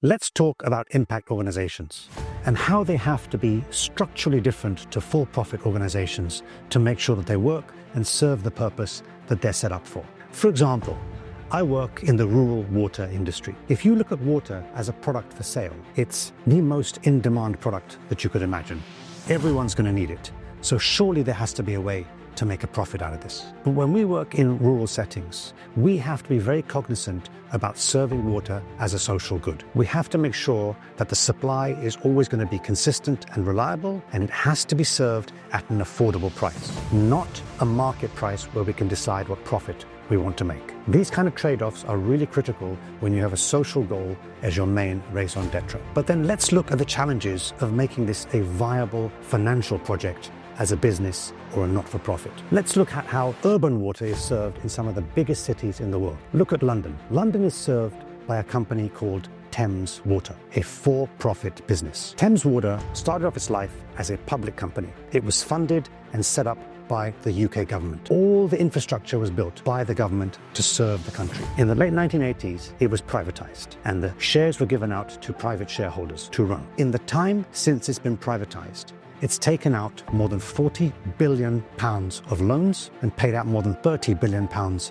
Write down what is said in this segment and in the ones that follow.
Let's talk about impact organizations and how they have to be structurally different to for-profit organizations to make sure that they work and serve the purpose that they're set up for. For example, I work in the rural water industry. If you look at water as a product for sale, it's the most in-demand product that you could imagine. Everyone's going to need it. So surely there has to be a way to make a profit out of this. But when we work in rural settings, we have to be very cognizant about serving water as a social good. We have to make sure that the supply is always going to be consistent and reliable, and it has to be served at an affordable price, not a market price where we can decide what profit we want to make. These kind of trade-offs are really critical when you have a social goal as your main raison d'etre. But then let's look at the challenges of making this a viable financial project as a business or a not-for-profit. Let's look at how urban water is served in some of the biggest cities in the world. Look at London. London is served by a company called Thames Water, a for-profit business. Thames Water started off its life as a public company. It was funded and set up by the UK government. All the infrastructure was built by the government to serve the country. In the late 1980s, it was privatized, and the shares were given out to private shareholders to run. In the time since it's been privatized, it's taken out more than £40 billion of loans and paid out more than £30 billion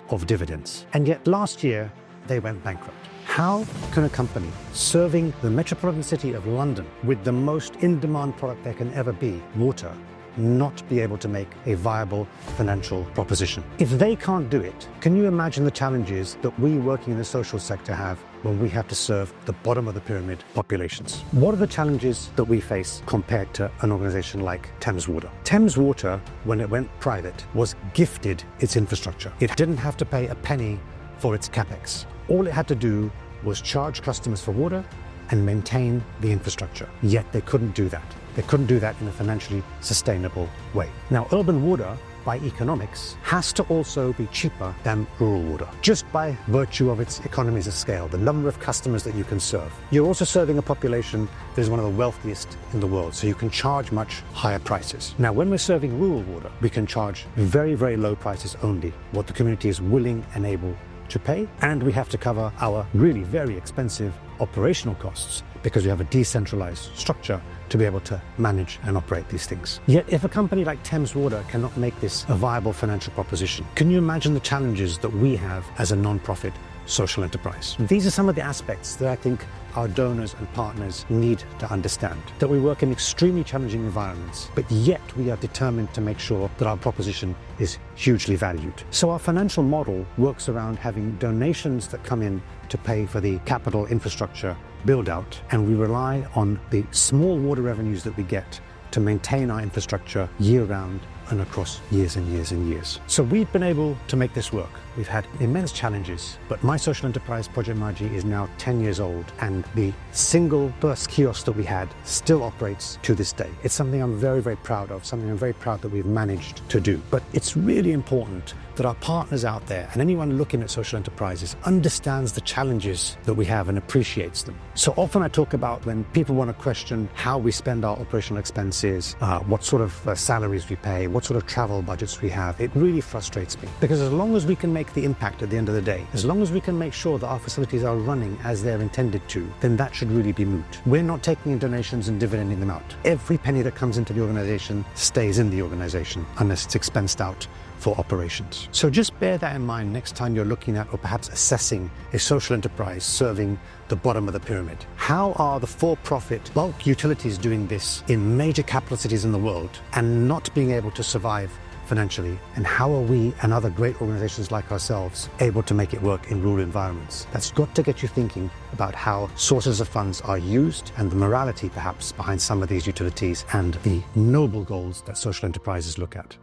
of dividends. And yet last year, they went bankrupt. How can a company serving the metropolitan city of London with the most in-demand product there can ever be, water, not be able to make a viable financial proposition? If they can't do it, can you imagine the challenges that we working in the social sector have when we have to serve the bottom of the pyramid populations? What are the challenges that we face compared to an organization like Thames Water? Thames Water, when it went private, was gifted its infrastructure. It didn't have to pay a penny for its capex. All it had to do was charge customers for water and maintain the infrastructure. Yet they couldn't do that. They couldn't do that in a financially sustainable way. Now, urban water, by economics, has to also be cheaper than rural water, just by virtue of its economies of scale, the number of customers that you can serve. You're also serving a population that is one of the wealthiest in the world, so you can charge much higher prices. Now, when we're serving rural water, we can charge very, very low prices only, what the community is willing and able to pay, and we have to cover our really very expensive operational costs because we have a decentralized structure to be able to manage and operate these things. Yet if a company like Thames Water cannot make this a viable financial proposition, can you imagine the challenges that we have as a non-profit social enterprise? These are some of the aspects that I think our donors and partners need to understand. That we work in extremely challenging environments, but yet we are determined to make sure that our proposition is hugely valued. So our financial model works around having donations that come in to pay for the capital infrastructure build out, and we rely on the small water revenues that we get to maintain our infrastructure year round and across years and years and years. So we've been able to make this work. We've had immense challenges, but my social enterprise, Project Marji, is now 10 years old, and the single first kiosk that we had still operates to this day. It's something I'm very, very proud of, something I'm very proud that we've managed to do. But it's really important that our partners out there and anyone looking at social enterprises understands the challenges that we have and appreciates them. So often I talk about when people want to question how we spend our operational expenses, what sort of salaries we pay, what sort of travel budgets we have. It really frustrates me, because as long as we can make the impact at the end of the day, as long as we can make sure that our facilities are running as they're intended to, then that should really be moot. We're not taking in donations and dividending them out. Every penny that comes into the organization stays in the organization unless it's expensed out for operations. So just bear that in mind next time you're looking at or perhaps assessing a social enterprise serving the bottom of the pyramid. How are the for-profit bulk utilities doing this in major capital cities in the world and not being able to survive financially? And how are we and other great organizations like ourselves able to make it work in rural environments? That's got to get you thinking about how sources of funds are used and the morality perhaps behind some of these utilities and the noble goals that social enterprises look at.